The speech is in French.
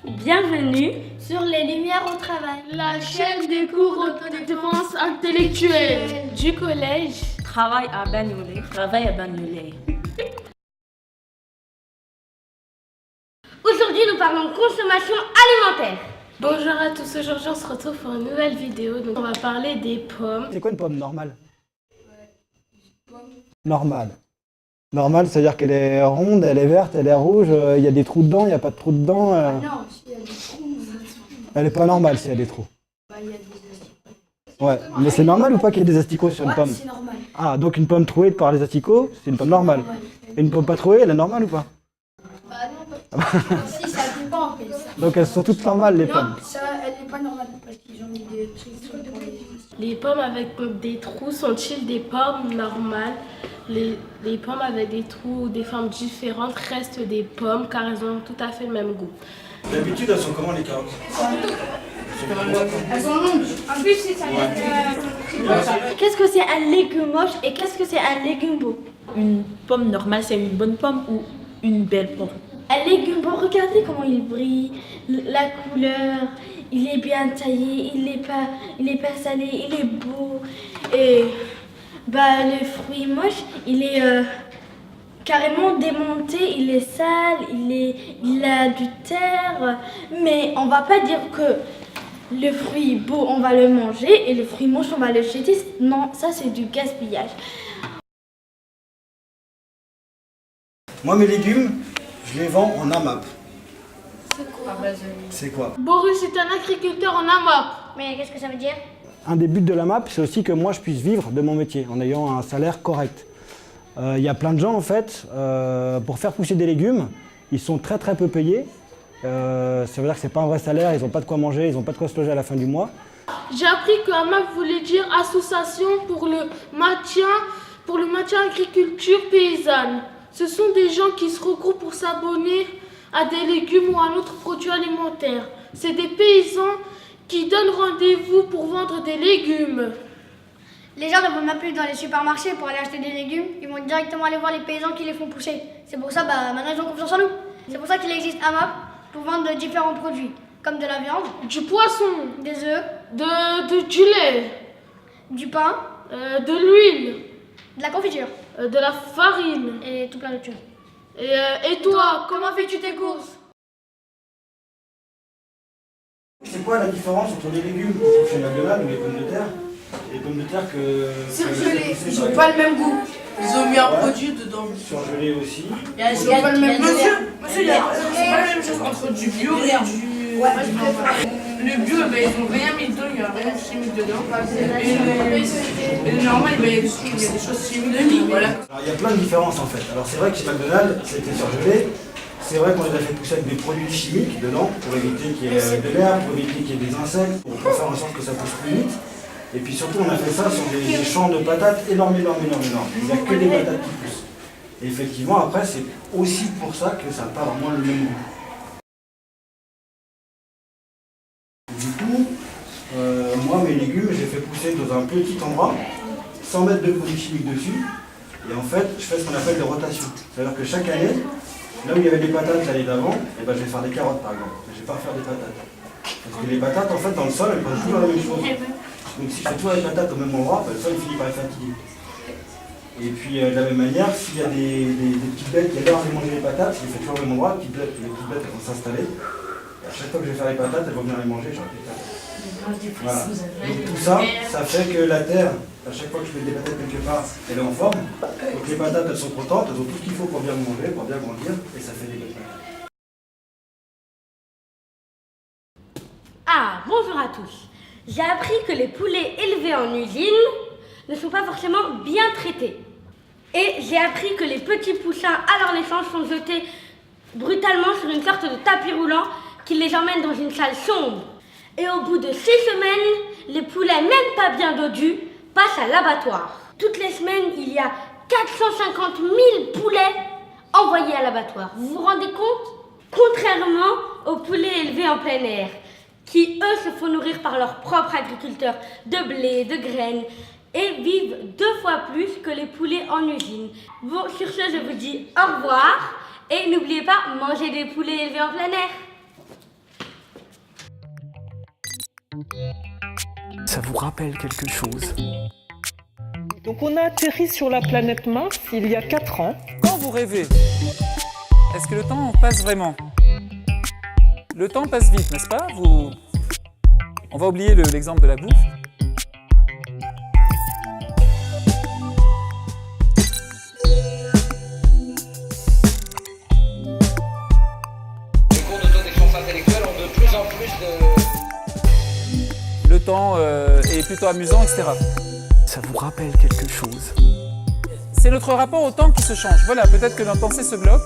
Bienvenue sur les Lumières au travail, la chaîne des cours de défense intellectuelle du collège Travail à Bagnolet. Travail à Bagnolet. Aujourd'hui, nous parlons de consommation alimentaire. Bonjour à tous, aujourd'hui on se retrouve pour une nouvelle vidéo. Donc on va parler des pommes. C'est quoi une pomme normale? Normale. Normale, c'est-à-dire qu'elle est ronde, elle est verte, elle est rouge, il y a des trous dedans, il n'y a pas de trous dedans. Non, s'il y a des trous, Elle n'est pas normale s'il y a des trous. il y a des asticots. Ouais, mais c'est normal ou pas qu'il y ait des asticots sur une pomme? C'est normal. Ah, donc une pomme trouée par les asticots, c'est une pomme normale. Et une pomme pas trouée, elle est normale ou pas? Bah non, si, ça dépend en fait. Donc elles sont toutes normales les pommes. Non, ça, elle n'est pas normale parce qu'ils ont mis des trucs pour Les pommes avec des trous sont-ils des pommes normales? Les pommes avec des trous ou des formes différentes restent des pommes car elles ont tout à fait le même goût. D'habitude, elles sont comment les carottes? Elles sont longues. En plus, c'est ça. Qu'est-ce que c'est un légume moche et qu'est-ce que c'est un légume beau? Une pomme normale, c'est une bonne pomme ou une belle pomme? Un légume beau, regardez comment il brille, la couleur, il est bien taillé, il est pas salé, il est beau. Et bah le fruit moche, il est carrément démonté, il est sale, il a du terre. Mais on va pas dire que le fruit beau on va le manger et le fruit moche on va le jeter. Non, ça c'est du gaspillage. Moi, mes légumes, je les vends en AMAP. C'est quoi? Boris est un agriculteur en AMAP. Mais qu'est-ce que ça veut dire? Un des buts de l'AMAP, c'est aussi que moi je puisse vivre de mon métier en ayant un salaire correct. Il y a plein de gens en fait, pour faire pousser des légumes, ils sont très peu payés. Ça veut dire que c'est pas un vrai salaire, ils n'ont pas de quoi manger, ils n'ont pas de quoi se loger à la fin du mois. J'ai appris que AMAP voulait dire Association pour le maintien agriculture paysanne. Ce sont des gens qui se regroupent pour s'abonner à des légumes ou à un autre produit alimentaire. C'est des paysans qui donnent rendez-vous pour vendre des légumes. Les gens ne vont même plus dans les supermarchés pour aller acheter des légumes. Ils vont directement aller voir les paysans qui les font pousser. C'est pour ça, maintenant ils ont confiance en nous. C'est pour ça qu'il existe AMAP pour vendre différents produits, comme de la viande, Du poisson, des œufs, du lait, du pain, de l'huile, de la confiture de la farine. et tout plein d'autres choses. Et toi, comment fais-tu tes courses? C'est quoi la différence entre les légumes qu'on trouve chez McDonald's ou les pommes de terre? Et les pommes de terre que... Surgelés, ils n'ont pas le même goût. Ils ont mis un produit dedans. Surgelés aussi. Ils n'ont pas le même goût. Monsieur, c'est pas la même chose entre du bio et du... Ouais, le bio, ils n'ont rien mis dedans, il n'y a rien de chimique dedans. Et le normal, il y a des choses chimiques. Voilà. Alors, il y a plein de différences en fait. Alors c'est vrai que chez McDonald's, ça a été surgelé. C'est vrai qu'on les a fait pousser avec des produits chimiques dedans pour éviter qu'il y ait de l'herbe, pour éviter qu'il y ait des insectes, pour faire en sorte que ça pousse plus vite. Et puis surtout, on a fait ça sur des champs de patates énormes. Il n'y a que des patates qui poussent. Et effectivement, après, c'est aussi pour ça que ça n'a pas vraiment le même goût. Du coup, moi, mes légumes, je les fais pousser dans un petit endroit, sans mettre de produits chimiques dessus. Et en fait, je fais ce qu'on appelle des rotations. C'est-à-dire que chaque année, là où il y avait des patates l'année d'avant, je vais faire des carottes par exemple. Je ne vais pas faire des patates. Parce que les patates, en fait, dans le sol, elles prennent toujours la même chose. Donc si je fais toujours les patates au même endroit, le sol il finit par être fatigué. Et puis de la même manière, s'il y a des petites bêtes qui adorent aller manger les patates, je les fais toujours au même endroit, les petites bêtes elles vont s'installer. Et à chaque fois que je vais faire les patates, elles vont venir les manger, j'aurai des patates. Voilà. Donc tout ça, ça fait que la terre, à chaque fois que je mets des patates quelque part, elle est en forme. Donc les patates elles sont contentes, elles ont tout ce qu'il faut pour bien manger, pour bien grandir, et ça fait des belles patates. Ah, bonjour à tous. J'ai appris que les poulets élevés en usine ne sont pas forcément bien traités. Et j'ai appris que les petits poussins à leur naissance sont jetés brutalement sur une sorte de tapis roulant qui les emmène dans une salle sombre. Et au bout de 6 semaines, les poulets même pas bien dodus passent à l'abattoir. Toutes les semaines, il y a 450 000 poulets envoyés à l'abattoir. Vous vous rendez compte? Contrairement aux poulets élevés en plein air, qui eux se font nourrir par leurs propres agriculteurs de blé, de graines, et vivent 2 fois plus que les poulets en usine. Bon, sur ce, je vous dis au revoir, et n'oubliez pas, mangez des poulets élevés en plein air. Ça vous rappelle quelque chose? Donc on a atterri sur la planète Mars il y a 4 ans. Quand vous rêvez, est-ce que le temps passe vraiment? Le temps passe vite, n'est-ce pas? On va oublier l'exemple de la bouffe. Les cours d'autodéfense intellectuelle ont de plus en plus de... Le temps est plutôt amusant, etc. Ça vous rappelle quelque chose? C'est notre rapport au temps qui se change. Voilà, peut-être que notre pensée se bloque.